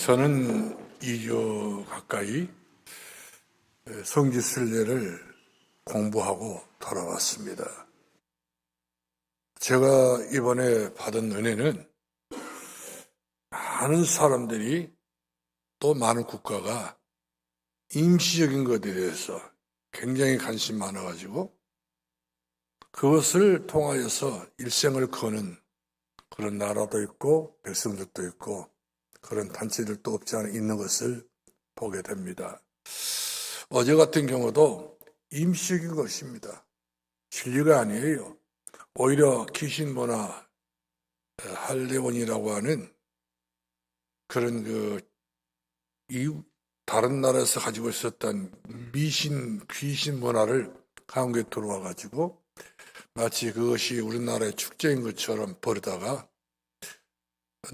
저는 2주 가까이 성지순례를 공부하고 돌아왔습니다. 제가 이번에 받은 은혜는 많은 사람들이 또 많은 국가가 임시적인 것에 대해서 굉장히 관심이 많아가지고 그것을 통하여서 일생을 거는 그런 나라도 있고 백성들도 있고 그런 단체들도 없지 않아 있는 것을 보게 됩니다. 어제 같은 경우도 임시적인 것입니다. 진리가 아니에요. 오히려 귀신문화 할레원이라고 하는 그런 다른 나라에서 가지고 있었던 귀신 문화를 한국에 들어와 가지고 마치 그것이 우리나라의 축제인 것처럼 벌이다가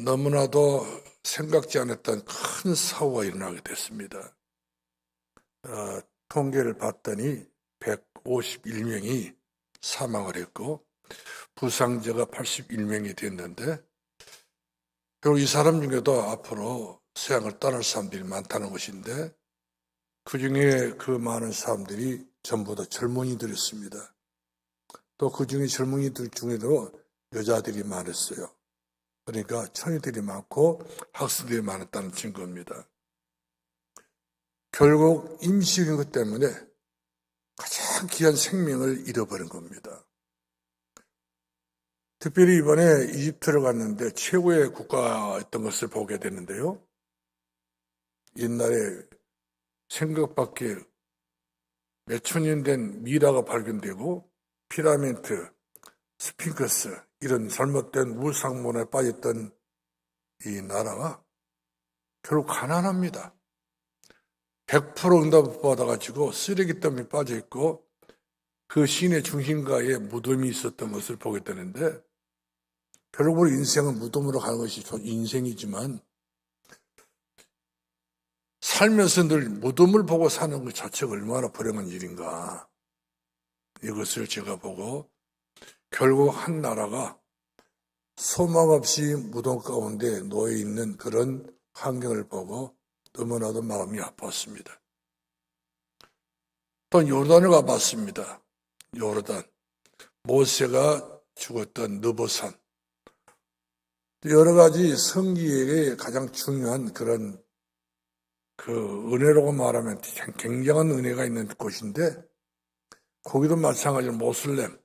너무나도 생각지 않았던 큰 사고가 일어나게 됐습니다. 통계를 봤더니 151명이 사망을 했고 부상자가 81명이 됐는데 그리고 이 사람 중에도 앞으로 세상을 떠날 사람들이 많다는 것인데 그 중에 그 많은 사람들이 전부 다 젊은이들이었습니다. 또 그 중에 젊은이들 중에도 여자들이 많았어요. 그러니까 처녀들이 많고 학생들이 많았다는 증거입니다. 결국 임시적인 것 때문에 가장 귀한 생명을 잃어버린 겁니다. 특별히 이번에 이집트를 갔는데 최고의 국가였던 것을 보게 되는데요. 옛날에 생각밖에 몇천 년 된 미라가 발견되고 피라미드, 스핑크스 이런 잘못된 무상문화에 빠졌던 이 나라가 결국 가난합니다. 100% 응답 받아가지고 쓰레기 더미에 빠져있고 그 시내 중심가에 무덤이 있었던 것을 보게 되는데 결국 인생은 무덤으로 가는 것이 인생이지만 살면서 늘 무덤을 보고 사는 것 자체가 얼마나 불행한 일인가. 이것을 제가 보고 결국 한 나라가 소망 없이 무덤 가운데 놓여 있는 그런 환경을 보고 너무나도 마음이 아팠습니다. 또 요르단을 가봤습니다. 요르단. 모세가 죽었던 느보산. 여러 가지 성기에 가장 중요한 그런 은혜라고 말하면 굉장한 은혜가 있는 곳인데 거기도 마찬가지로 모슬렘,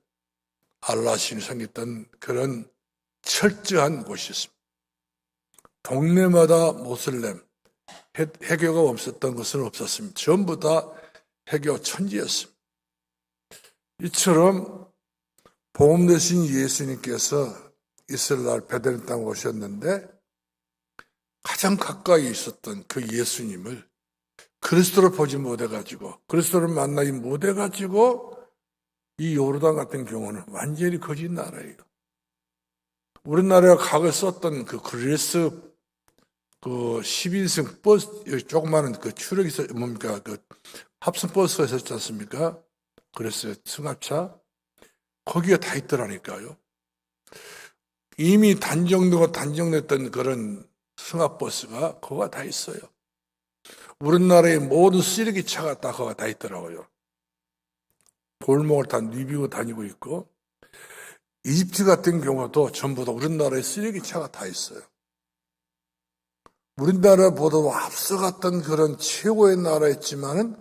알라신이 생겼던 그런 철저한 곳이었습니다. 동네마다 모슬렘, 해교가 없었던 것은 없었습니다. 전부 다 해교 천지였습니다. 이처럼 복음 되신 예수님께서 이스라엘 베들레헴 땅에 오셨는데 가장 가까이 있었던 그 예수님을 그리스도를 보지 못해가지고 그리스도를 만나지 못해가지고 이 요르단 같은 경우는 완전히 거짓 나라예요. 우리나라가 과거에 썼던 그 그레스 그 10인승 버스 조그마한 그 추력이 뭡니까 그 합선 버스가 있었지 않습니까? 그래서 승합차 거기가 다 있더라니까요. 이미 단정됐던 그런 승합버스가 거기가 다 있어요. 우리나라의 모든 쓰레기차가 다 거기가 다 있더라고요. 골목을 다 누비고 다니고 있고 이집트 같은 경우도 전부 다 우리나라의 쓰레기차가 다 있어요. 우리나라보다 앞서갔던 그런 최고의 나라였지만은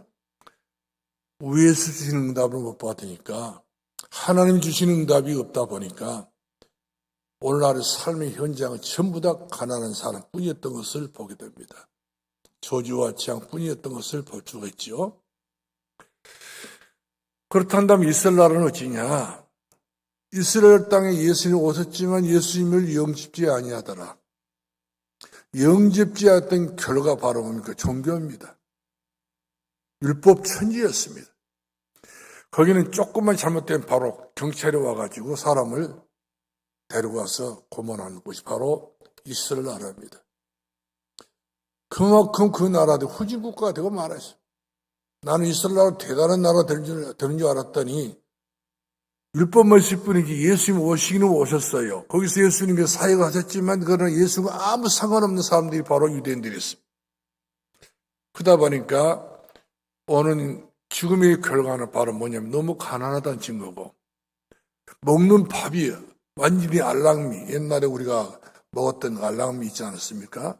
위에서 주시는 응답을 못 받으니까 하나님 주시는 응답이 없다 보니까 오늘날의 삶의 현장은 전부 다 가난한 사람뿐이었던 것을 보게 됩니다. 저주와 재앙뿐이었던 것을 볼 수가 있죠. 그렇다면 이스라엘은 어찌냐? 이스라엘 땅에 예수님이 오셨지만 예수님을 영접지 아니하더라. 영접지 않았던 결과 바로 뭡니까? 종교입니다. 율법 천지였습니다. 거기는 조금만 잘못되면 바로 경찰이 와가지고 사람을 데려가서 고문하는 곳이 바로 이스라엘 나라입니다. 그만큼 그 나라들 후진국가가 되고 말았어요. 나는 이스라엘 나라 대단한 나라 되는 줄 알았더니 율법만 있을 뿐이지 예수님 오시기는 오셨어요. 거기서 예수님께서 사역을 하셨지만 그러나 예수가 아무 상관없는 사람들이 바로 유대인들이었습니다. 그러다 보니까 오는 죽음의 결과는 바로 뭐냐면 너무 가난하다는 증거고, 먹는 밥이 완전히 알랑미, 옛날에 우리가 먹었던 알랑미 있지 않았습니까?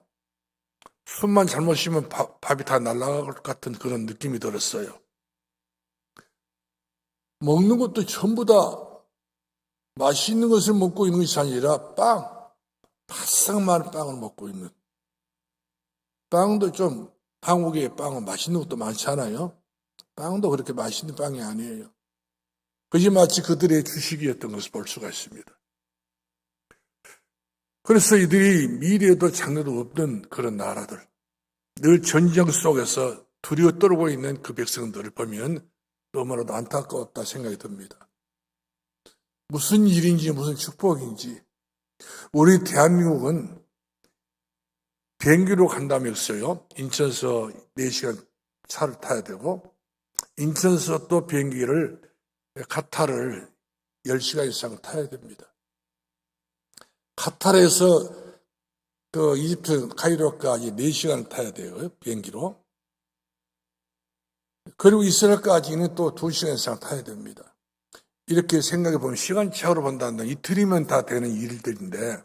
숨만 잘못 쉬면 밥이 다 날아갈 것 같은 그런 느낌이 들었어요. 먹는 것도 전부 다 맛있는 것을 먹고 있는 것이 아니라 바싹 마른 빵을 먹고 있는. 빵도 좀, 한국의 빵은 맛있는 것도 많잖아요. 빵도 그렇게 맛있는 빵이 아니에요. 그것이 마치 그들의 주식이었던 것을 볼 수가 있습니다. 그래서 이들이 미래에도 장래도 없던 그런 나라들, 늘 전쟁 속에서 두려워 떨고 있는 그 백성들을 보면 너무나도 안타까웠다 생각이 듭니다. 무슨 일인지 무슨 축복인지. 우리 대한민국은 비행기로 간다면서요. 인천에서 4시간 차를 타야 되고, 인천에서 또 비행기를 카타르를 10시간 이상 타야 됩니다. 카타르에서 그 이집트 카이로까지 4시간을 타야 돼요. 비행기로. 그리고 이스라엘까지는 또 2시간 이상 타야 됩니다. 이렇게 생각해 보면 시간차로 본다면 이틀이면 다 되는 일들인데,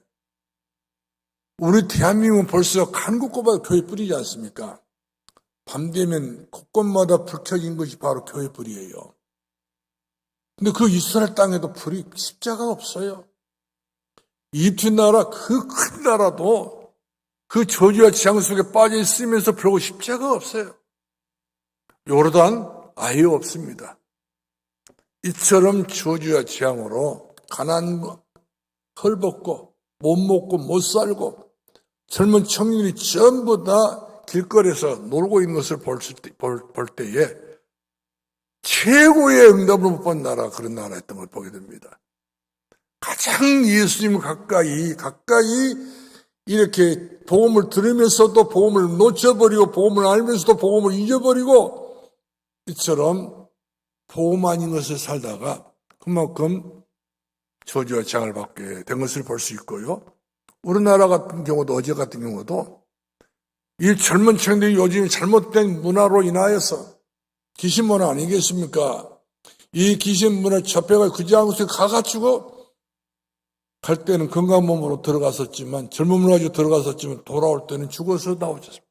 우리 대한민국은 벌써 한국보다 교회불이지 않습니까? 밤 되면 곳곳마다 불 켜진 것이 바로 교회불이에요. 근데 그 이스라엘 땅에도 불이 십자가가 없어요. 이집트 나라, 그 큰 나라도 그 저주와 재앙 속에 빠져 있으면서 별거 십자가가 없어요. 요르단 아예 없습니다. 이처럼 저주와 재앙으로 가난, 헐벗고 못 먹고 못 살고 젊은 청년이 전부 다 길거리에서 놀고 있는 것을 볼 때에 최고의 응답을 못 본 나라가 그런 나라였던 걸 보게 됩니다. 가장 예수님 가까이 이렇게 복음을 들으면서도 복음을 놓쳐버리고 복음을 알면서도 복음을 잊어버리고 이처럼 복음 아닌 것을 살다가 그만큼 저주와 재앙을 받게 된 것을 볼 수 있고요. 우리나라 같은 경우도 어제 같은 경우도 이 젊은 청년들이 요즘 잘못된 문화로 인하여서 귀신 문화 아니겠습니까? 이 귀신 문화 접해가 그 장소에 가가지고 갈 때는 건강한 몸으로 들어갔었지만 젊은 문화 가지고 들어갔었지만 돌아올 때는 죽어서 나오셨습니다.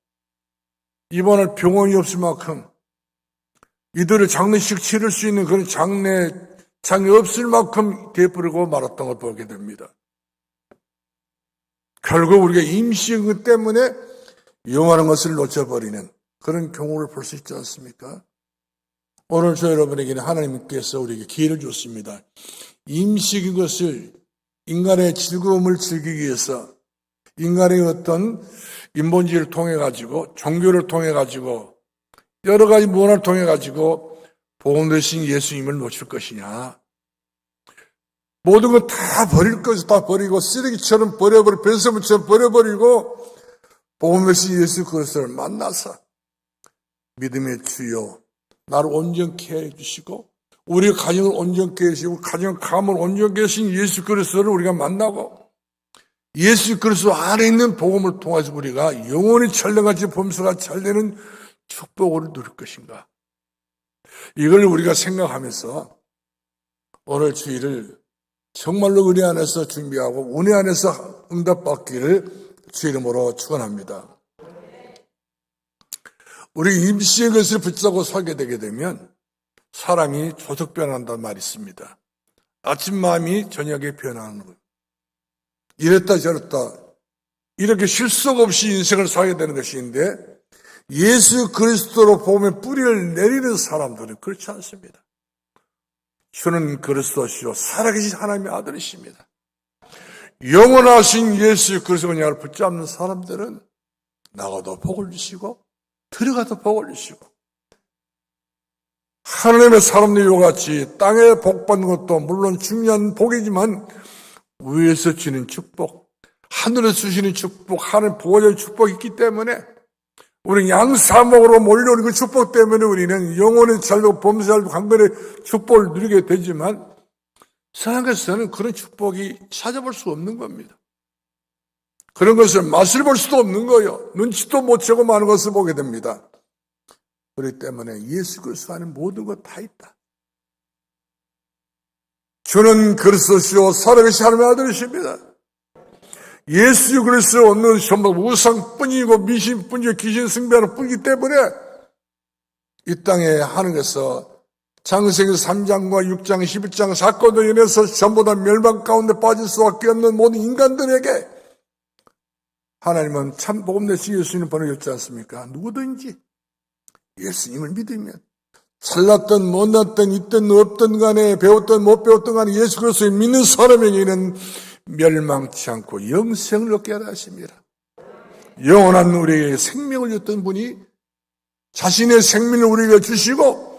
이번에 병원이 없을 만큼 이들을 장례식 치를 수 있는 그런 장이 없을 만큼 되어버리고 말았던 걸 보게 됩니다. 결국 우리가 임시응급 때문에 영원한 것을 놓쳐버리는 그런 경우를 볼 수 있지 않습니까? 오늘 저 여러분에게는 하나님께서 우리에게 기회를 줬습니다. 임시인 것을 인간의 즐거움을 즐기기 위해서 인간의 어떤 인본주의를 통해 가지고 종교를 통해 가지고 여러 가지 문화를 통해 가지고 복음 되신 예수님을 놓칠 것이냐? 모든 걸 다 버릴 것을 다 버리고 쓰레기처럼 버려버리고 변소문처럼 버려버리고 복음 되신 예수 그리스도를 만나서 믿음의 주여 나를 온전케 해주시고 우리 가정을 온전케 해주시고 가정 감을 온전케 하신 예수 그리스도를 우리가 만나고 예수 그리스도 안에 있는 복음을 통해서 우리가 영원히 찰나같이 범사가 찰되는 축복을 누릴 것인가? 이걸 우리가 생각하면서 오늘 주일을 정말로 은혜 안에서 준비하고 은혜 안에서 응답받기를 주 이름으로 축원합니다. 우리 임시의 것을 붙잡고 살게 되게 되면 사람이 조속 변한다는 말이 있습니다. 아침 마음이 저녁에 변하는 거예요. 이랬다 저랬다 이렇게 실속 없이 인생을 살게 되는 것인데 예수 그리스도로 보면 뿌리를 내리는 사람들은 그렇지 않습니다. 주는 그리스도시요 살아계신 하나님의 아들이십니다. 영원하신 예수 그리스도를 붙잡는 사람들은 나가도 복을 주시고 들어가도 복을 주시고 하나님의 사람들과 같이 땅에 복 받는 것도 물론 중요한 복이지만 위에서 주는 축복, 하늘에서 주시는 축복, 하늘 보호자의 축복이 있기 때문에 우리는 양사목으로 몰려오는 그 축복 때문에 우리는 영원히 살고 범사살고 강건의 축복을 누리게 되지만 세상에서는 그런 축복이 찾아볼 수 없는 겁니다. 그런 것을 맛을 볼 수도 없는 거예요. 눈치도 못 채고 많은 것을 보게 됩니다. 그렇기 때문에 예수 그리스도 안에 모든 것 다 있다. 주는 그리스도시요 살아계신 하나님의 아들이십니다. 예수 그리스도 없는 전부 우상뿐이고 미신뿐이고 귀신 숭배하는 뿐이기 때문에 이 땅에 하늘에서 창세기 3장과 6장, 11장 사건으로 인해서 전부 다 멸망 가운데 빠질 수밖에 없는 모든 인간들에게 하나님은 참 복음 되신 예수님을 보내줬지 않습니까? 누구든지 예수님을 믿으면 잘났든 못났든 있든 없든 간에 배웠든 못 배웠든 간에 예수 그리스도를 믿는 사람에게는 멸망치 않고 영생을 얻게 하라 하십니다. 영원한 우리에게 생명을 줬던 분이 자신의 생명을 우리에게 주시고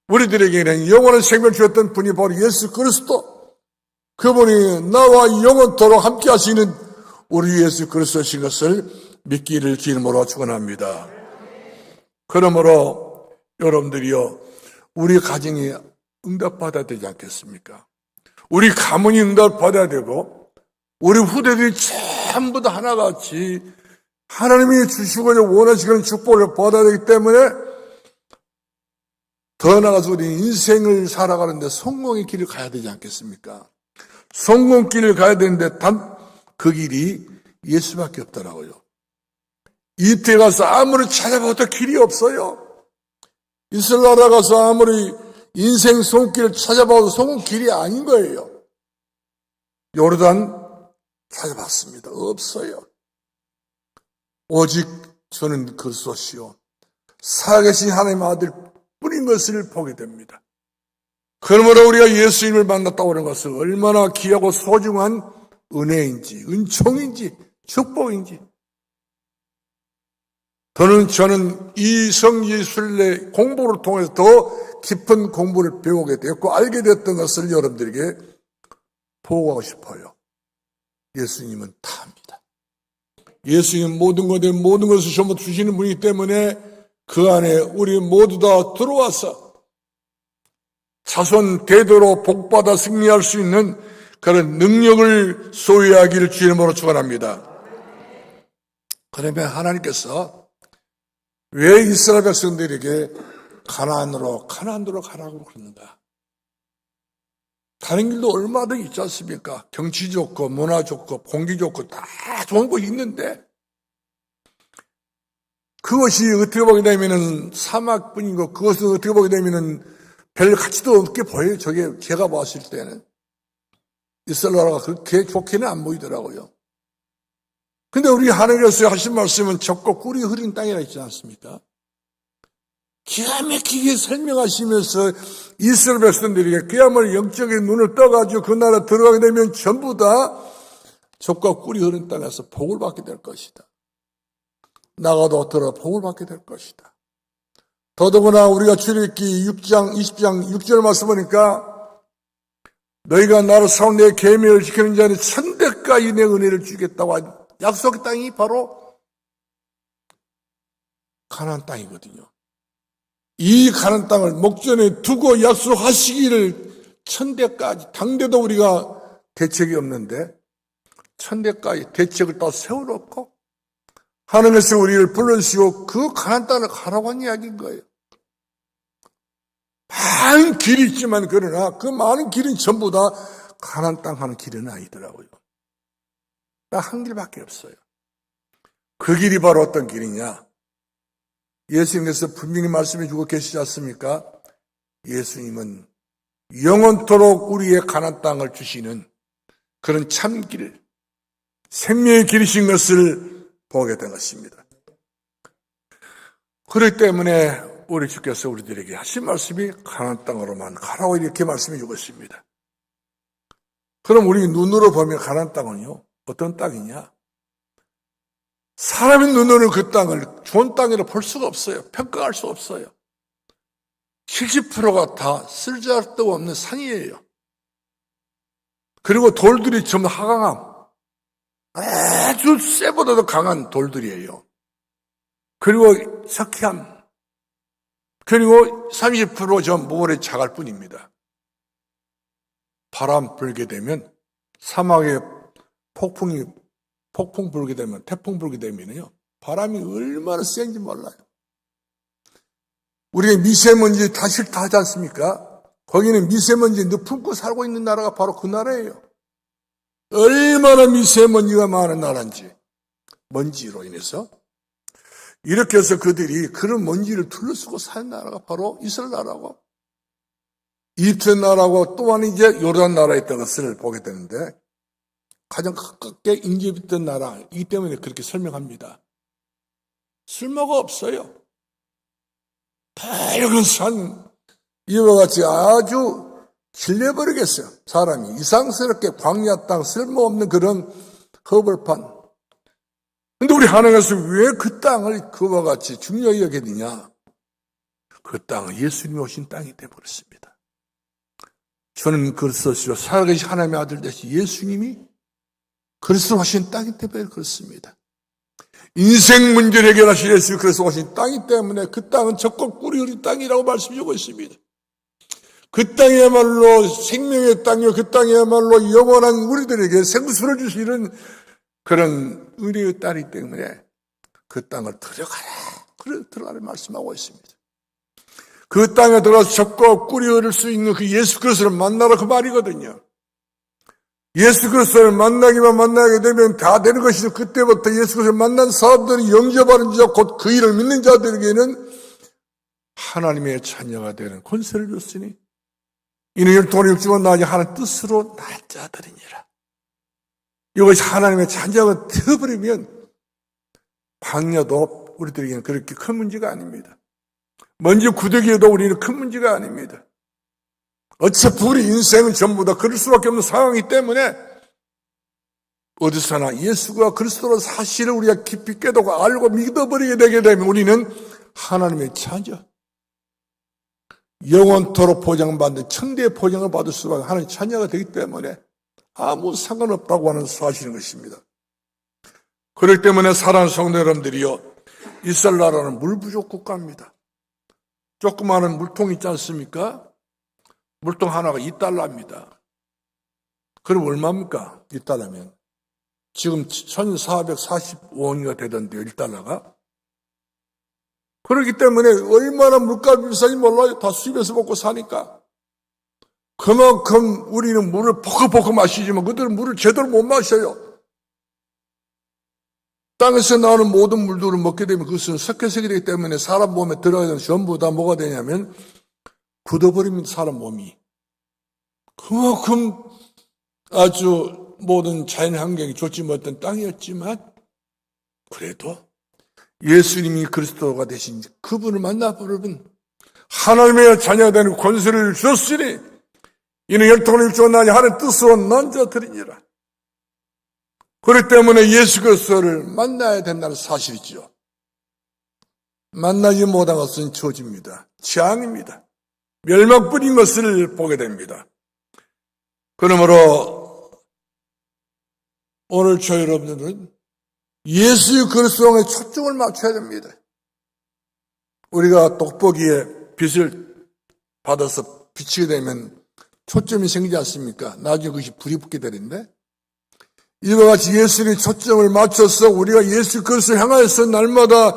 우리들에게는 영원한 생명을 주었던 분이 바로 예수 그리스도, 그분이 나와 영원토록 함께 하시는 우리 예수 그리스도신 것을 믿기를 기름으로 축원합니다. 그러므로 여러분들이요, 우리 가정이 응답받아야 되지 않겠습니까? 우리 가문이 응답받아야 되고 우리 후대들이 전부 다 하나같이 하나님이 주시고자 원하시는 축복을 받아야 되기 때문에 더 나아가서 우리 인생을 살아가는데 성공의 길을 가야 되지 않겠습니까? 성공길을 가야 되는데 단 그 길이 예수밖에 없더라고요. 이태에 가서 아무리 찾아봐도 길이 없어요. 이스라엘 나라 가서 아무리 인생 성공길을 찾아봐도 성공길이 아닌 거예요. 요르단 찾아봤습니다. 없어요. 오직 저는 그리스도시요 살아계신 하나님의 아들 뿐인 것을 보게 됩니다. 그러므로 우리가 예수님을 만났다고 하는 것은 얼마나 귀하고 소중한 은혜인지, 은총인지, 축복인지. 저는 이 성지순례 공부를 통해서 더 깊은 공부를 배우게 되었고 알게 되었던 것을 여러분들에게 보고하고 싶어요. 예수님은 다 합니다. 예수님은 모든 것을 전부 주시는 분이기 때문에 그 안에 우리 모두 다 들어와서 자손 대대로 복받아 승리할 수 있는 그런 능력을 소유하기를 주의 이름으로 축원합니다. 그러면 하나님께서 왜 이스라엘 백성들에게 가나안으로 가라고 그러는가? 가는 길도 얼마나 있지 않습니까? 경치 좋고 문화 좋고 공기 좋고 다 좋은 곳이 있는데 그것이 어떻게 보게 되면은 사막뿐이고 그것은 어떻게 보게 되면은 별 가치도 없게 보여요. 저게 제가 봤을 때는 이스라엘 나라가 그렇게 좋게는 안 보이더라고요. 근데 우리 하나님께서 하신 말씀은 젖고 꿀이 흐린 땅이라 있지 않습니까? 기가 막히게 설명하시면서 이스라엘 백성들에게 그야말로 영적인 눈을 떠가지고 그 나라 들어가게 되면 전부 다 젖과 꿀이 흐른 땅에서 복을 받게 될 것이다. 나가도 들어 복을 받게 될 것이다. 더더구나 우리가 출애굽기 6장 20장 6절 말씀 보니까 너희가 나를 사온 내 계명을 지키는 자는 천대까지 내 은혜를 주겠다고 약속의 땅이 바로 가나안 땅이거든요. 이 가나안 땅을 목전에 두고 약속하시기를 천대까지, 당대도 우리가 대책이 없는데 천대까지 대책을 다 세워놓고 하나님께서 우리를 불러주시고 그 가나안 땅을 가라고 한 이야기인 거예요. 많은 길이 있지만 그러나 그 많은 길은 전부 다 가나안 땅 가는 길은 아니더라고요. 딱 한 길밖에 없어요. 그 길이 바로 어떤 길이냐? 예수님께서 분명히 말씀해 주고 계시지 않습니까? 예수님은 영원토록 우리의 가나안 땅을 주시는 그런 참길, 생명의 길이신 것을 보게 된 것입니다. 그렇기 때문에 우리 주께서 우리들에게 하신 말씀이 가나안 땅으로만 가라고 이렇게 말씀해 주고 있습니다. 그럼 우리 눈으로 보면 가나안 땅은요, 어떤 땅이냐? 사람의 눈으로는 그 땅을 좋은 땅이라 볼 수가 없어요. 평가할 수 없어요. 70%가 다 쓸데도 없는 산이에요. 그리고 돌들이 전부 하강함. 아주 쇠보다도 강한 돌들이에요. 그리고 석회암. 그리고 30% 전 모래 자갈 뿐입니다. 바람 불게 되면 사막에 폭풍 불게 되면, 태풍 불게 되면요, 바람이 얼마나 센지 몰라요. 우리가 미세먼지 다 싫다 하지 않습니까? 거기는 미세먼지 느품고 살고 있는 나라가 바로 그 나라예요. 얼마나 미세먼지가 많은 나라인지, 먼지로 인해서. 이렇게 해서 그들이 그런 먼지를 둘러쓰고 사는 나라가 바로 이스라엘 나라고, 이집트 나라고 또한 이제 요르단 나라에 있던 것을 보게 되는데, 가장 가깝게 인접했던 나라이기 때문에 그렇게 설명합니다. 쓸모가 없어요. 밝은 산, 이와 같이 아주 질려버리겠어요. 사람이 이상스럽게 광야 땅, 쓸모없는 그런 허벌판. 근데 우리 하나님께서 왜 그 땅을 그와 같이 중요히 여겼느냐? 그 땅은 예수님이 오신 땅이 되어버렸습니다. 저는 그리스도시로 살아계신 하나님의 아들 되신 예수님이 그리스도 오신 땅이 때문에 그렇습니다. 인생 문제를 해결하신 예수 그리스도 오신 땅이기 때문에 그 땅은 적고 꿀이 흐른 땅이라고 말씀주고 있습니다. 그 땅이야말로 생명의 땅이요, 그 땅이야말로 영원한 우리들에게 생수를 주시는 그런 의리의 땅이기 때문에 그 땅을 들어가라 말씀하고 있습니다. 그 땅에 들어가서 적고 꿀이 흐를 수 있는 그 예수 그리스도를 만나라 그 말이거든요. 예수 그리스도를 만나게 되면 다 되는 것이죠. 그때부터 예수 그리스도를 만난 사람들이 영접하는 자, 곧 그 일을 믿는 자들에게는 하나님의 자녀가 되는 권세를 줬으니 이는 율동을 육주만 나지 하는 뜻으로 날 자들이니라. 이것이 하나님의 자녀가 되어버리면 광야도 우리들에게는 그렇게 큰 문제가 아닙니다. 먼지 구더기에도 우리는 큰 문제가 아닙니다. 어차피 우리 인생은 전부 다 그럴 수밖에 없는 상황이기 때문에 어디서나 예수가 그리스도로 사실을 우리가 깊이 깨닫고 알고 믿어버리게 되게 되면 우리는 하나님의 자녀, 영원토록 보장받는 천대의 보장을 받을 수밖에 하나님의 자녀가 되기 때문에 아무 상관없다고 하는 사실인 것입니다. 그렇기 때문에 사랑하는 성도 여러분들이요, 이스라엘 나라는 물 부족 국가입니다. 조그마한 물통 있지 않습니까? 물통 하나가 $2입니다. 그럼 얼마입니까? $2면. 지금 1445원이가 되던데요, $1가. 그렇기 때문에 얼마나 물값이 비싼지 몰라요. 다 수입해서 먹고 사니까. 그만큼 우리는 물을 포커포커 마시지만 그들은 물을 제대로 못 마셔요. 땅에서 나오는 모든 물들을 먹게 되면 그것은 석회색이 되기 때문에 사람 몸에 들어가야 되는 전부 다 뭐가 되냐면 굳어버립니다. 사람 몸이. 그만큼 아주 모든 자연 환경이 좋지 못한 땅이었지만 그래도 예수님이 그리스도가 되신 그분을 만나보려면 하나님의 자녀가 되는 권세를 주셨으니 이는 혈통을 입주었나니 하는 뜻으로 난 자들이니라. 그렇기 때문에 예수 그리스도를 만나야 된다는 사실이죠. 만나지 못한 것은 저주입니다. 재앙입니다. 멸망뿐인 것을 보게 됩니다. 그러므로 오늘 저희 여러분들은 예수 그리스도에 초점을 맞춰야 됩니다. 우리가 돋보기에 빛을 받아서 비치게 되면 초점이 생기지 않습니까? 나중에 그것이 불이 붙게 되는데 이와 같이 예수의 초점을 맞춰서 우리가 예수 그리스도를 향하여서 날마다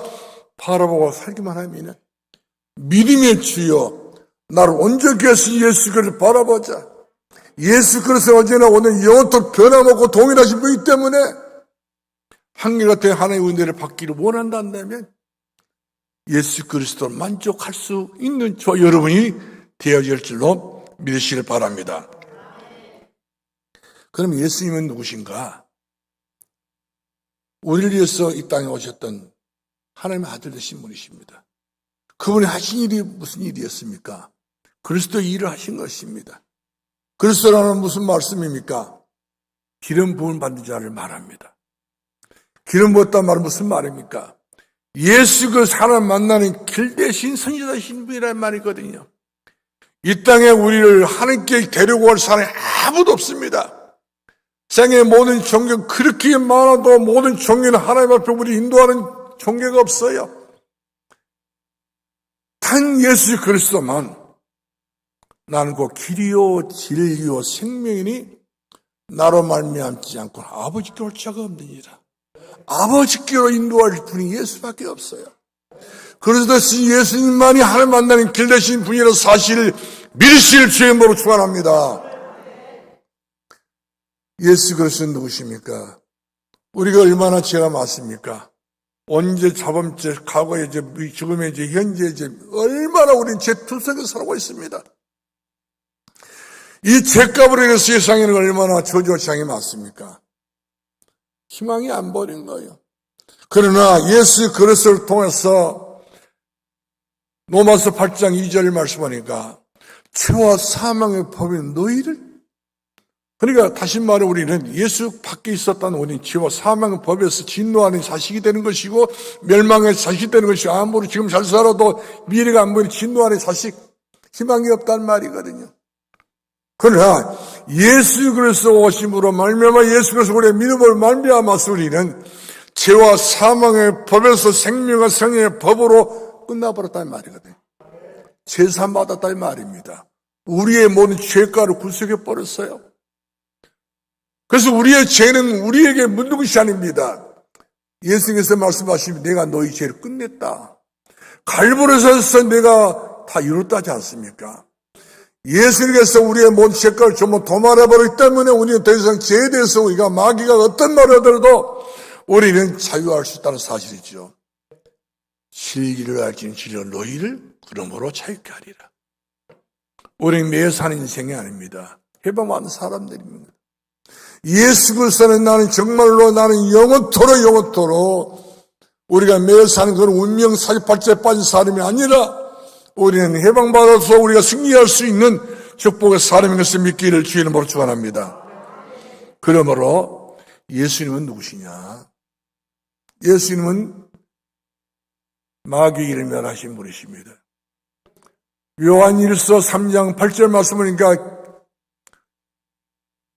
바라보고 살기만 하면 믿음의 주여 나를 온전히 하신 예수 그리스도를 바라보자. 예수 그리스도 언제나 오늘 영원토록 변함없고 동일하신 분이기 때문에 한결같은 하나님의 은혜를 받기를 원한다면 예수 그리스도를 만족할 수 있는 저 여러분이 되어질 줄로 믿으시길 바랍니다. 그럼 예수님은 누구신가? 우리를 위해서 이 땅에 오셨던 하나님의 아들 되신 분이십니다. 그분이 하신 일이 무슨 일이었습니까? 그리스도의 일을 하신 것입니다. 그리스도라는 무슨 말씀입니까? 기름 부음 받는 자를 말합니다. 기름 부었단 말은 무슨 말입니까? 예수 그 사람 만나는 길 대신 선지자 되신 분이라는 말이거든요. 이 땅에 우리를 하나님께 데리고 갈 사람이 아무도 없습니다. 세상의 모든 종교 그렇게 많아도 모든 종교는 하나님 앞에 우리 인도하는 종교가 없어요. 단 예수 그리스도만 나는 그 길이요 진리요 생명이니 나로 말미암지 않고 아버지께 올 자가 없느니라. 아버지께로 인도할 분이 예수밖에 없어요. 그래서 예수님만이 하나님 만나는 길 되신 분이라는 사실을 믿으실 주의 이름으로 축원합니다. 예수 그리스도는 누구십니까? 우리가 얼마나 죄가 많습니까? 언제 자범죄, 과거의 죄, 지금의 죄, 현재의 죄, 얼마나 우리는 죄투성에 살고 있습니다. 이 죄값으로 인해서 세상에는 얼마나 저주와 재앙이 많습니까? 희망이 안 보이는 거예요. 그러나 예수 그리스도를 통해서 로마서 8장 2절 말씀하니까 죄와 사망의 법인 너희를, 그러니까 다시 말해 우리는 예수 밖에 있었다는 우리는 죄와 사망의 법에서 진노하는 자식이 되는 것이고 멸망의 자식이 되는 것이고 아무리 지금 잘 살아도 미래가 안 보이는 진노하는 자식, 희망이 없다는 말이거든요. 그러나 예수 그리스도 오심으로 말미암아 예수 그리스도 우리의 믿음을 말미암아서 우리는 죄와 사망의 법에서 생명과 생명의 법으로 끝나버렸다는 말이거든요. 제사 받았다는 말입니다. 우리의 모든 죄가를 구속해 버렸어요. 그래서 우리의 죄는 우리에게 묻는 것이 아닙니다. 예수님께서 말씀하시면 내가 너희 죄를 끝냈다. 갈보리에서 내가 다 이뤘다 하지 않습니까? 예수님께서 우리의 모든 죄가를 전부 도말해버리기 때문에 우리는 더 이상 죄에 대해서 우리가 마귀가 어떤 말을 하더라도 우리는 자유할 수 있다는 사실이죠. 진리를 알지는 진리로 너희를 그러므로 자유케 하리라. 우리는 매일 사는 인생이 아닙니다. 해방받는 사람들입니다. 예수 그리스도는 나는 정말로 나는 영원토록 우리가 매일 사는 그런 운명 사기팔자에 빠진 사람이 아니라 우리는 해방받아서 우리가 승리할 수 있는 축복의 사람인 것을 믿기를 주의 이름으로 축원합니다. 그러므로 예수님은 누구시냐? 예수님은 마귀를 멸하신 분이십니다. 요한일서 3장 8절 말씀하니까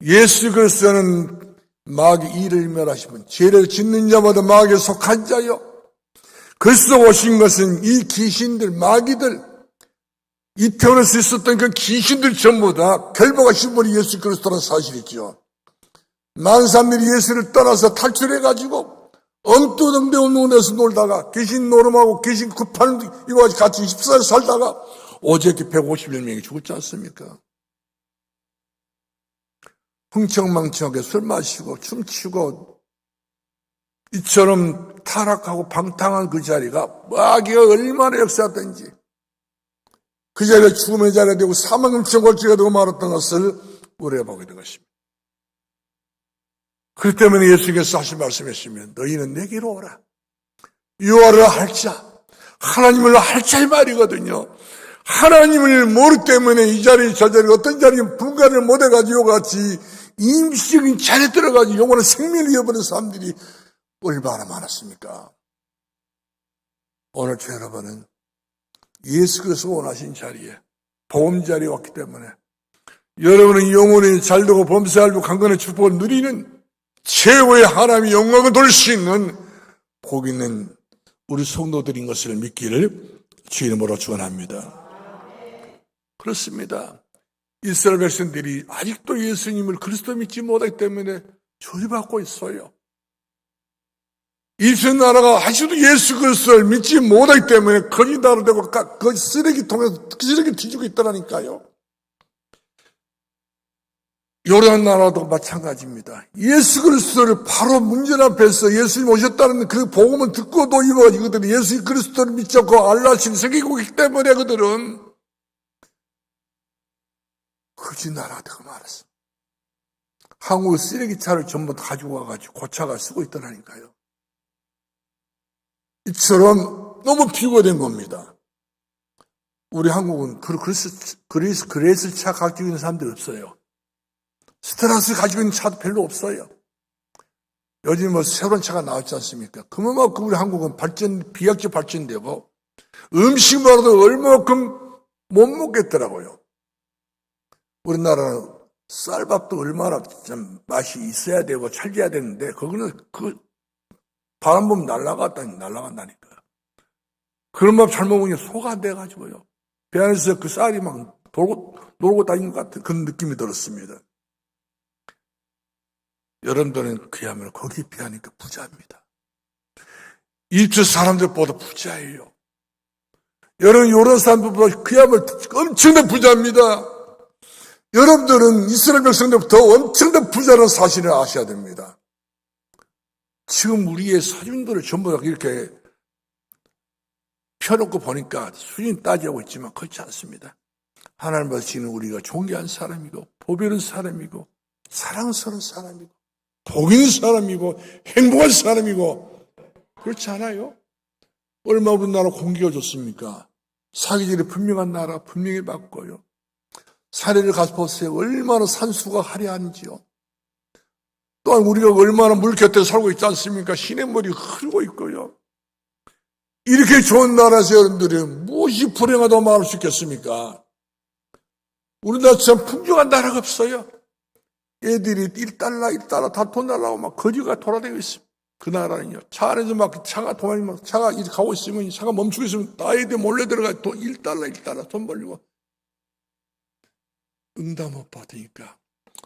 예수 그리스도는 마귀 일을 멸하신 분, 죄를 짓는 자마다 마귀에 속한 자요. 그리스도 오신 것은 이 귀신들, 마귀들, 이 태어나서 있었던 그 귀신들 전부 다 결박하신 분이 예수 그리스도라는 사실이죠. 많은 사람들이 예수를 떠나서 탈출해가지고 엉뚱한 데 없는 데서 놀다가 귀신 노름하고 귀신 급하는 이와 같이 24일 살다가 어저께 151명이 죽었지 않습니까? 흥청망청하게 술 마시고 춤추고 이처럼 타락하고 방탕한 그 자리가 마귀가 얼마나 역사했던지 그 자리가 죽음의 자리가 되고 사망의 걸치가 되고 말았던 것을 우리가 보게 된 것입니다. 그렇기 때문에 예수께서 하신 말씀이시면 너희는 내게로 오라. 유아를 할 자, 하나님을 할 자의 말이거든요. 하나님을 모르기 때문에 이 자리 저 자리 어떤 자리는 분간을 못해가지고 같이 임시적인 자리에 들어가지고 영원한 생명을 잃어버린 사람들이 얼마나 많았습니까? 오늘 저 여러분은 예수 그리스도 원하신 자리에 보험 자리에 왔기 때문에 여러분은 영혼이 잘되고 범사알고 강건의 축복을 누리는 최고의 하나님의 영광을 돌릴 수 있는 복 있는 우리 성도들인 것을 믿기를 주 이름으로 축원합니다. 그렇습니다. 이스라엘 백성들이 아직도 예수님을 그리스도 믿지 못하기 때문에 조리받고 있어요. 이스라엘 나라가 아직도 예수 그리스도를 믿지 못하기 때문에 거짓 나라 되고 그 쓰레기통에서 쓰레기 뒤지고 있더라니까요. 요르단 나라도 마찬가지입니다. 예수 그리스도를 바로 문전 앞에서 예수님 오셨다는 그 복음을 듣고도 이거들은 예수 그리스도를 믿지 않고 알라신 새기고 있기 때문에 그들은 거짓 나라가 되고 말았어. 한국 쓰레기차를 전부 가지고 와가지고 고차가 쓰고 있더라니까요. 이처럼 너무 비교된 겁니다. 우리 한국은 그레이스 차 가지고 있는 사람들이 없어요. 스테라스 가지고 있는 차도 별로 없어요. 요즘 뭐 새로운 차가 나왔지 않습니까? 그만큼 우리 한국은 비약적 발전되고 음식만으로도 얼마만큼 못 먹겠더라고요. 우리나라는 쌀밥도 얼마나 좀 맛이 있어야 되고 찰져야 되는데 그거는 바람 보면 날아간다니까. 그런 밥 잘 먹으니 소가 안 돼가지고요. 배 안에서 그 쌀이 막 놀고 다니는 것 같은 그런 느낌이 들었습니다. 여러분들은 그야말로 거기에 비하니까 부자입니다. 이집트 사람들보다 부자예요. 여러분, 요런 사람들보다 그야말로 엄청난 부자입니다. 여러분들은 이스라엘 백성들부터 엄청난 부자라는 사실을 아셔야 됩니다. 지금 우리의 사진들을 전부 다 이렇게 펴놓고 보니까 수준 따지고 있지만 그렇지 않습니다. 하나님 보시는 우리가 존귀한 사람이고 보배로운 사람이고 사랑스러운 사람이고 복 있는 사람이고 행복한 사람이고 그렇지 않아요? 얼마나 우리나라 공기가 좋습니까? 사계절이 분명한 나라 분명히 바꿔요. 산에를 가서 보세요. 얼마나 산수가 화려한지요. 또한 우리가 얼마나 물 곁에 살고 있지 않습니까? 시냇물이 흐르고 있고요. 이렇게 좋은 나라에서 여러분들이 무엇이 불행하다고 말할 수 있겠습니까? 우리나라처럼 풍족한 나라가 없어요. 애들이 1달러 다 돈 달라고 막 거지가 돌아다니고 있습니다. 그 나라는요. 차 안에서 막 차가 도망이 차가 이렇게 가고 있으면 차가 멈추고 있으면 다 애들 몰래 들어가 1달러 돈 벌리고 응답 못 받으니까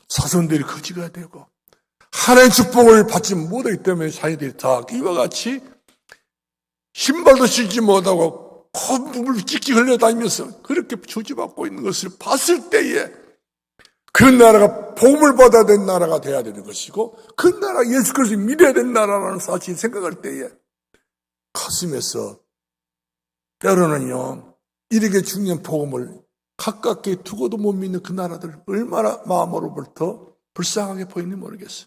자손들이 거지가 되고 하나님의 축복을 받지 못하기 때문에 자기들이 다 이와 같이 신발도 신지 못하고 콧물 찍찍 흘려다니면서 그렇게 저주받고 있는 것을 봤을 때에 그 나라가 복음을 받아야 되는 나라가 돼야 되는 것이고 그 나라 예수 그리스도를 믿어야 되는 나라라는 사실을 생각할 때에 가슴에서 때로는요 이렇게 중요한 복음을 가깝게 두고도 못 믿는 그 나라들 얼마나 마음으로부터 불쌍하게 보이는지 모르겠어요.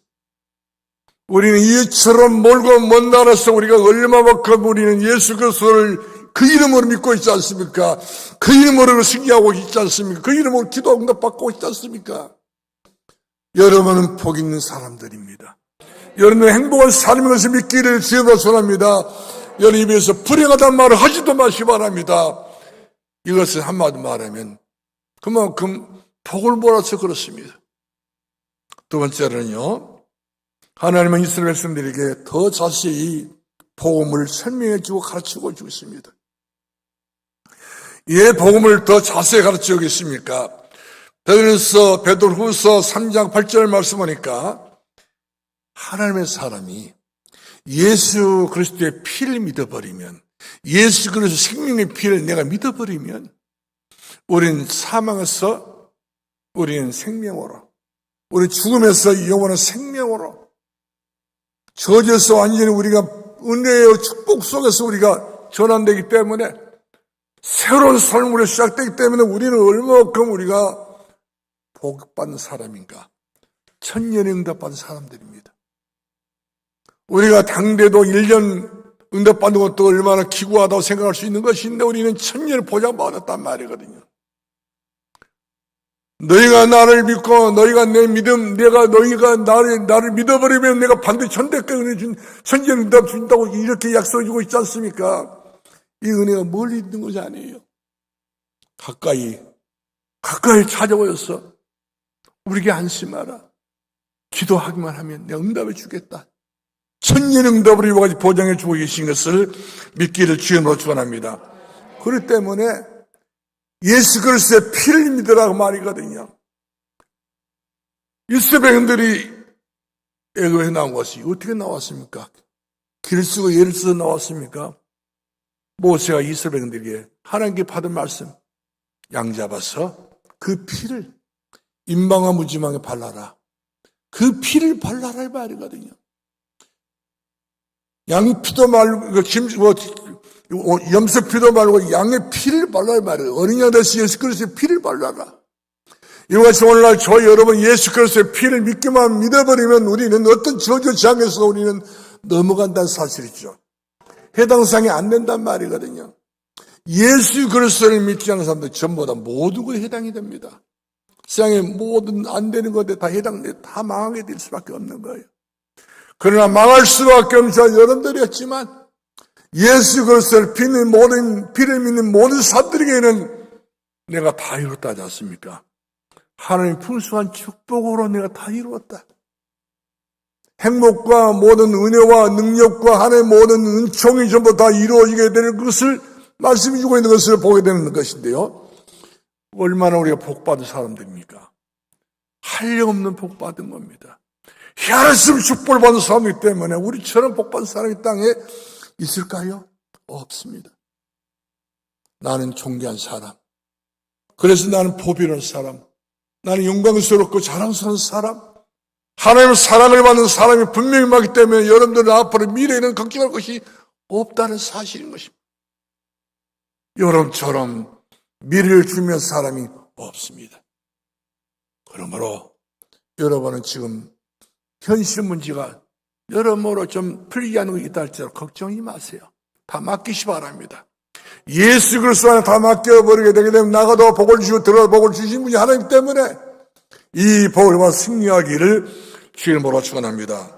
우리는 이처럼 멀고 먼 나라에서 우리가 얼마만큼 우리는 예수 그리스도를 그 이름으로 믿고 있지 않습니까? 그 이름으로 승리하고 있지 않습니까? 그 이름으로 기도 응답받고 있지 않습니까? 여러분은 복 있는 사람들입니다. 여러분은 행복한 삶인 것을 믿기를 주여서 소원합니다. 여러분 입에서 불행하다는 말을 하지도 마시기 바랍니다. 이것을 한마디 말하면 그만큼 복을 몰아서 그렇습니다. 두 번째로는요. 하나님은 이스라엘 백성들에게 더 자세히 복음을 설명해주고 가르치고 있습니다. 예, 복음을 더 자세히 가르치고 있습니까? 베드로후서 3장 8절 말씀하니까 하나님의 사람이 예수 그리스도의 피를 믿어버리면 예수 그리스도 생명의 피를 내가 믿어버리면 우리는 사망에서 우리는 생명으로 우리 죽음에서 영원한 생명으로 저주에서 완전히 우리가 은혜의 축복 속에서 우리가 전환되기 때문에 새로운 삶으로 시작되기 때문에 우리는 얼마큼 우리가 복받는 사람인가 천년의 응답받은 사람들입니다. 우리가 당대도 1년 응답받는 것도 얼마나 기구하다고 생각할 수 있는 것인데 우리는 천년을 보장받았단 말이거든요. 너희가 나를 믿고 너희가 내 믿음 너희가 나를 믿어버리면 내가 반드시 천대께 은혜 준 천년 응답 준다고 이렇게 약속해 주고 있지 않습니까? 이 은혜가 멀리 있는 것이 아니에요. 가까이 찾아오셔서 우리에게 안심하라. 기도하기만 하면 내가 응답해 주겠다. 천년 응답을 이와 같이 보장해 주고 계신 것을 믿기를 주님으로 축원합니다. 그렇기 때문에 예수 그리스도의 피를 믿으라고 말이거든요. 이스라엘 백성들이 애굽에 나온 것이 어떻게 나왔습니까? 길을 쓰고 예를 써서 나왔습니까? 모세가 이스라엘 백성들에게 하나님께 받은 말씀 양 잡아서 그 피를 임방과 무지망에 발라라. 그 피를 발라라 이 말이거든요. 양 피도 말고 염소 피도 말고 양의 피를 발라야 말이에요. 어린 양 대신 예수 그리스도의 피를 발라라. 이와 같이 오늘날 저 여러분 예수 그리스도의 피를 믿기만 믿어버리면 우리는 어떤 저주 지향에서 우리는 넘어간다는 사실이죠. 해당 사항이 안 된단 말이거든요. 예수 그리스도를 믿지 않는 사람들 전부 다 모든 것에 해당이 됩니다. 세상에 모든 안 되는 것에 다 다 망하게 될 수밖에 없는 거예요. 그러나 망할 수밖에 없는 저 여러분들이었지만 예수 그리스도를 피를 믿는 모든 사람들에게는 내가 다 이뤘다 하지 않습니까? 하나님의 풍성한 축복으로 내가 다 이루었다. 행복과 모든 은혜와 능력과 하나님의 모든 은총이 전부 다 이루어지게 되는 것을 말씀해 주고 있는 것을 보게 되는 것인데요. 얼마나 우리가 복받은 사람들입니까? 한량없는 복받은 겁니다. 희한했으면 축복을 받은 사람이기 때문에 우리처럼 복받은 사람이 땅에 있을까요? 없습니다. 나는 존귀한 사람, 그래서 나는 보배로운 사람, 나는 영광스럽고 자랑스러운 사람, 하나님의 사랑을 받는 사람이 분명히 많기 때문에 여러분들은 앞으로 미래에는 걱정할 것이 없다는 사실인 것입니다. 여러분처럼 미래를 주면 사람이 없습니다. 그러므로 여러분은 지금 현실 문제가 여러모로 좀 풀리지 않는 게 있다 할지라도 걱정하지 마세요. 다 맡기시 바랍니다. 예수 그리스도 안에 다 맡겨버리게 되게 되면 나가도 복을 주시고 들어도 복을 주신 분이 하나님 때문에 이 복을 받아 승리하기를 주의 이름으로 축원합니다.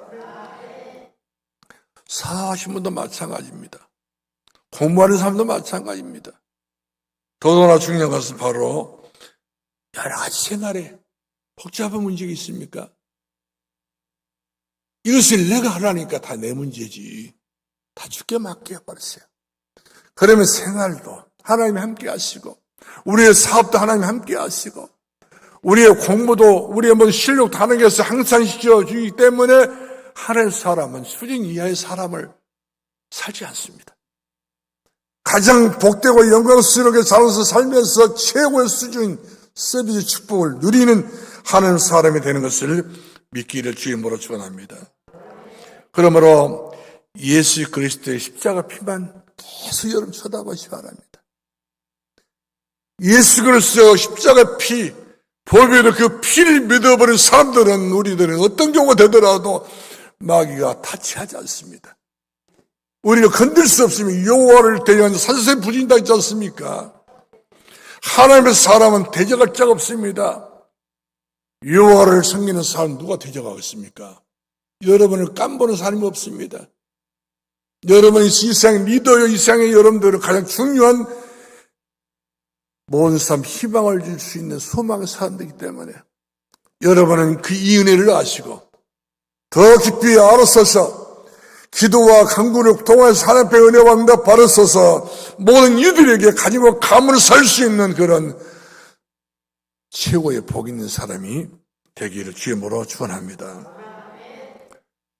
사하신 분도 마찬가지입니다. 공부하는 사람도 마찬가지입니다. 더더나 중요한 것은 바로 여러 가지 생활에 복잡한 문제가 있습니까? 이것을 내가 하라니까 다 내 문제지. 다 주께 맡겨버렸어요. 그러면 생활도 하나님이 함께 하시고, 우리의 사업도 하나님이 함께 하시고, 우리의 공부도, 우리의 실력도 하나님께서 항상 시켜주기 때문에 하나님의 사람은 수준 이하의 사람을 살지 않습니다. 가장 복되고 영광스럽게 살면서 최고의 수준인 서비스 축복을 누리는 하나님의 사람이 되는 것을 믿기를 주의 이름으로 축원합니다. 그러므로 예수 그리스도의 십자가 피만 계속 여러분 쳐다보시기 바랍니다. 예수 그리스도 십자가 피, 보배로 그 피를 믿어버린 사람들은, 우리들은 어떤 경우가 되더라도 마귀가 타치하지 않습니다. 우리가 건들 수 없으면 여호와를 대적하는 산세 부진다 있지 않습니까? 하나님의 사람은 대적할 자가 없습니다. 여호와를 섬기는 사람 누가 대적하겠습니까? 여러분을 깜보는 사람이 없습니다. 여러분이 이 세상 리더요, 이 세상의 여러분들은 가장 중요한 모든 사람 희망을 줄 수 있는 소망의 사람들이기 때문에 여러분은 그 이 은혜를 아시고 더 깊이 알아서서 기도와 간구를 통해서 하나님의 은혜와 응답 받아서서 모든 이들에게 가지고 감을 살 수 있는 그런 최고의 복 있는 사람이 되기를 주의 이름으로 축원합니다.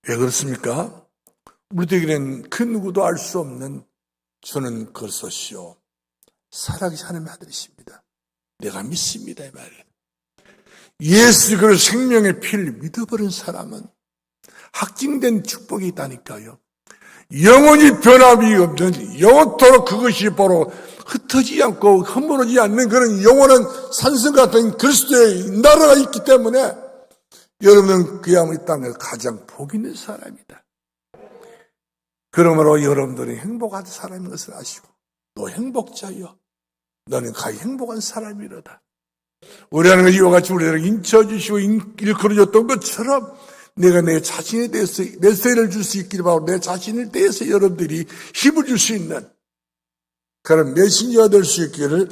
왜 그렇습니까? 우리들에게는 그 누구도 알 수 없는 주는 그리스도시요 살아계신 하나님의 아들이십니다. 내가 믿습니다 이 말이에요. 예수 그리스도 생명의 피를 믿어버린 사람은 확증된 축복이 있다니까요. 영원히 변함이 없는 영원토록 그것이 바로 흩어지지 않고 허물어지지 않는 그런 영원한 산성 같은 그리스도의 나라가 있기 때문에 여러분은 그야말로 이 땅에 가장 복 있는 사람이다. 그러므로 여러분들이 행복한 사람인 것을 아시고 너 행복자여 너는 가히 행복한 사람이로다. 우리 하나님은 이와 같이 우리를 인쳐주시고 일컬어줬던 것처럼 내가 내 자신에 대해서 메시지를 줄 수 있기를 바라고 내 자신에 대해서 여러분들이 힘을 줄 수 있는 그런 메신저가 될 수 있기를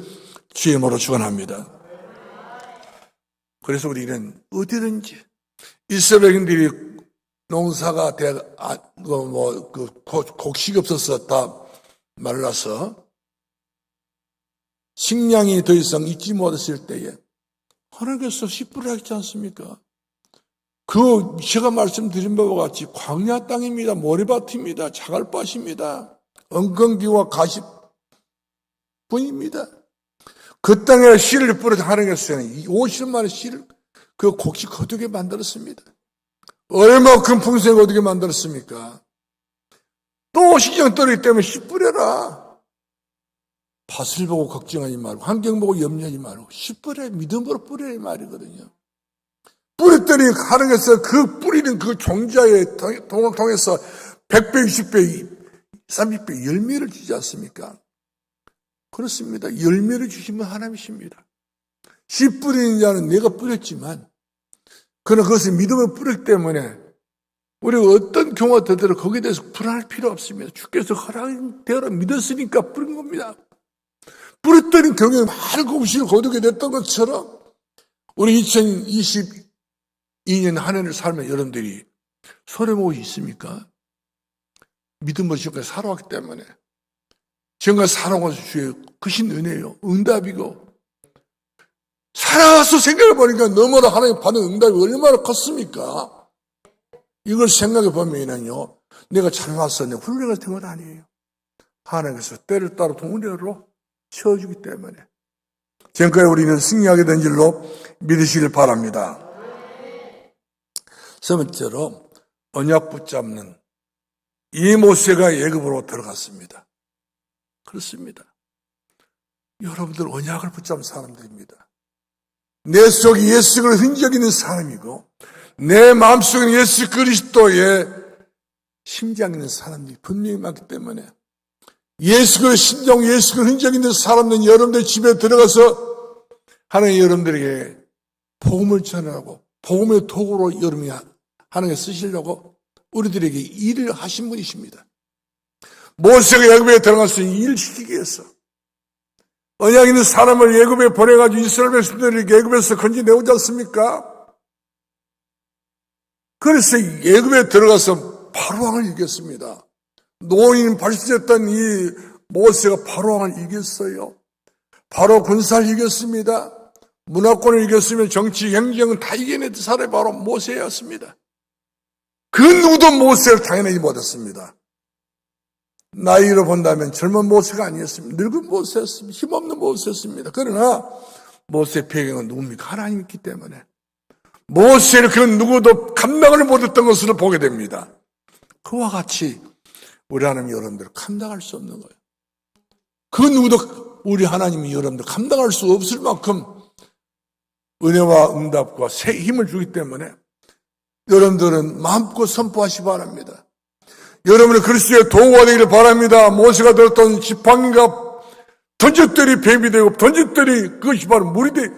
주의 이름으로 축원합니다. 그래서 우리는 어디든지 이스라엘인들이 농사가 곡식이 없어서 다 말라서 식량이 더 이상 있지 못했을 때에 하나님께서 씨뿔을 하지 않습니까? 그 제가 말씀드린 바와 같이 광야 땅입니다. 모래밭입니다. 자갈밭입니다. 엉겅기와 가시뿐입니다. 그 땅에 씨를 뿌려서 하나님께서 50만의 씨를 그 곡식 거두게 만들었습니다. 얼마나 큰 풍성을 거두게 만들었습니까? 또 시장 떨어지기 때문에 씨 뿌려라. 밭을 보고 걱정하지 말고 환경 보고 염려하지 말고 씨 뿌려 믿음으로 뿌려야 이 말이거든요. 뿌렸더니 하나님께서 그 뿌리는 그 종자의 통을 통해서 100배, 60배, 30배 열매를 주지 않습니까? 그렇습니다. 열매를 주시면 하나님이십니다. 씨 뿌리는 자는 내가 뿌렸지만 그러나 그것을 믿음을 뿌렸기 때문에 우리가 어떤 경우가 되더라도 거기에 대해서 불안할 필요 없습니다. 주께서 허락되어라 믿었으니까 뿌린 겁니다. 뿌렸더니 경영에 많은 곡식을 거두게 됐던 것처럼 우리 2022년 한 해를 살면 여러분들이 소리목이 있습니까? 믿음으로 지금까지 살아왔기 때문에 지금까지 살아온 것은 주의 크신 은혜요. 응답이고 살아서 생각해 보니까 너무나 하나님 받은 응답이 얼마나 컸습니까? 이걸 생각해 보면요, 내가 잘났어, 내가 훌륭해서 된 건 아니에요. 하나님께서 때를 따라 동대로 채워주기 때문에 지금까지 우리는 승리하게 된 줄로 믿으시길 바랍니다. 세 번째로 언약 붙잡는 이 모세가 애굽으로 들어갔습니다. 그렇습니다. 여러분들 언약을 붙잡은 사람들입니다. 내 속에 예수 그리스도의 흔적이 있는 사람이고 내 마음속에 예수 그리스도의 심장이 있는 사람들이 분명히 많기 때문에 예수 그리스도의 심장, 예수 그리스도의 흔적이 있는 사람들은 여러분들 집에 들어가서 하나님 여러분들에게 복음을 전하고 복음의 도구로 여러분이 하나님께 쓰시려고 우리들에게 일을 하신 분이십니다. 모세가 애굽에 들어가서 일을 시키기 위해서 언약 있는 사람을 애굽에 보내가지고 이스라엘 백성들을 애굽에서 건져내오지 않습니까? 그래서 애굽에 들어가서 바로왕을 이겼습니다. 노인 발수했던 이 모세가 바로왕을 이겼어요. 바로 군사를 이겼습니다. 문화권을 이겼으면 정치, 행정은 다 이겨냈던 사람이 바로 모세였습니다. 그 누구도 모세를 당연히 못했습니다. 나이로 본다면 젊은 모세가 아니었습니다. 늙은 모세였습니다. 힘없는 모세였습니다. 그러나 모세의 배경은 누굽니까? 하나님이 있기 때문에 모세를 그 누구도 감당을 못했던 것으로 보게 됩니다. 그와 같이 우리 하나님 여러분들 감당할 수 없는 거예요. 그 누구도 우리 하나님이 여러분들 감당할 수 없을 만큼 은혜와 응답과 새 힘을 주기 때문에 여러분들은 마음껏 선포하시기 바랍니다. 여러분은 그리스도의 도구가 되기를 바랍니다. 모세가 들었던 지팡이가 던졌더니 뱀이 되고 던졌더니 그것이 바로 물이 되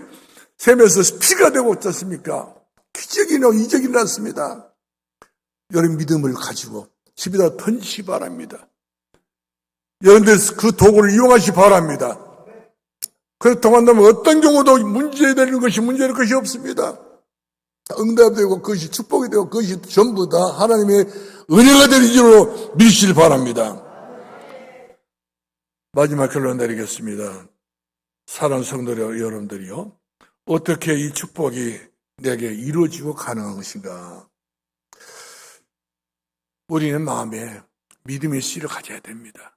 샘에서 피가 되고 어떻습니까? 기적이나 이적이 났습니다. 여러분 믿음을 가지고 집에다 던지시 바랍니다. 여러분들 그 도구를 이용하시 바랍니다. 그렇다고 한다면 어떤 경우도 문제되는 것이 문제될 것이 없습니다. 응답되고 그것이 축복이 되고 그것이 전부 다 하나님의 은혜가 되는 줄로 믿으시길 바랍니다. 마지막 결론 내리겠습니다. 사랑하는 성도 여러분들이요, 어떻게 이 축복이 내게 이루어지고 가능한 것인가? 우리는 마음에 믿음의 씨를 가져야 됩니다.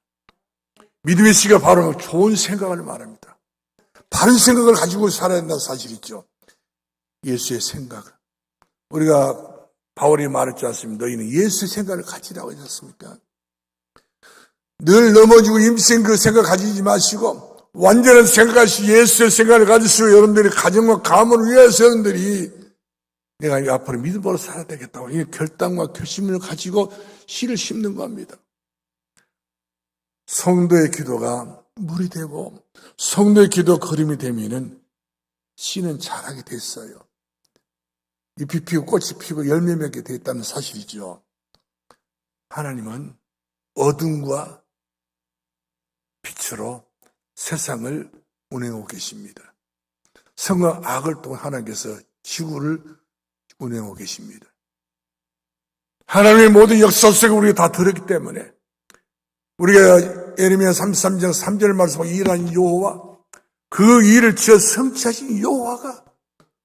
믿음의 씨가 바로 좋은 생각을 말합니다. 바른 생각을 가지고 살아야 된다는 사실이죠. 예수의 생각을. 우리가 바울이 말했지 않습니까? 너희는 예수의 생각을 가지라고 하지 않습니까? 늘 넘어지고 임신 그 생각 가지지 마시고 완전한 생각하시 예수의 생각을 가지시고 여러분들이 가정과 가문을 위해서 여러분들이 내가 앞으로 믿음으로 살아야 되겠다고 이 결단과 결심을 가지고 씨를 심는 겁니다. 성도의 기도가 물이 되고 성도의 기도 걸음이 되면은 씨는 자라게 됐어요. 잎이 피고 꽃이 피고 열매 맺게 됐다는 사실이죠. 하나님은 어둠과 빛으로 세상을 운행하고 계십니다. 선과 악을 또 하나님께서 지구를 운행하고 계십니다. 하나님의 모든 역사 속에 우리가 다 들었기 때문에 우리가 예레미야 33장 3절 말씀하고 일하는 여호와 그 일을 지어 성취하신 여호와가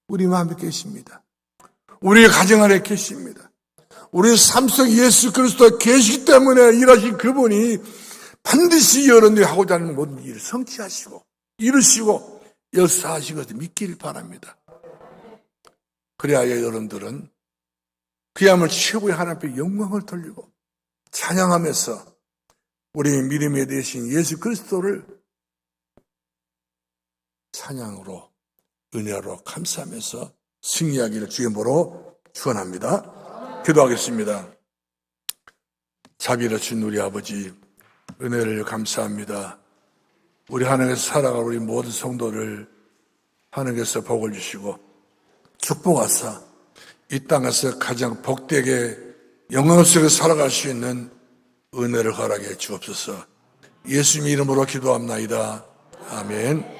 우리 마음에 계십니다. 우리의 가정 안에 계십니다. 우리의 삶 속에 예수 그리스도가 계시기 때문에 일하신 그분이 반드시 여러분들이 하고자 하는 모든 일을 성취하시고 이루시고 역사하시고 믿기를 바랍니다. 그래야 여러분들은 그야말로 최고의 하나님 앞에 영광을 돌리고 찬양하면서 우리의 믿음에 대신 예수 그리스도를 찬양으로 은혜로 감사하면서 승리하기를 주의 이름으로 축원합니다. 기도하겠습니다. 자비로우신 우리 아버지 은혜를 감사합니다. 우리 하나님께서 살아갈 우리 모든 성도를 하나님께서 복을 주시고 축복하사 이 땅에서 가장 복되게 영광스럽게 살아갈 수 있는 은혜를 허락해 주옵소서. 예수님 이름으로 기도합나이다. 아멘.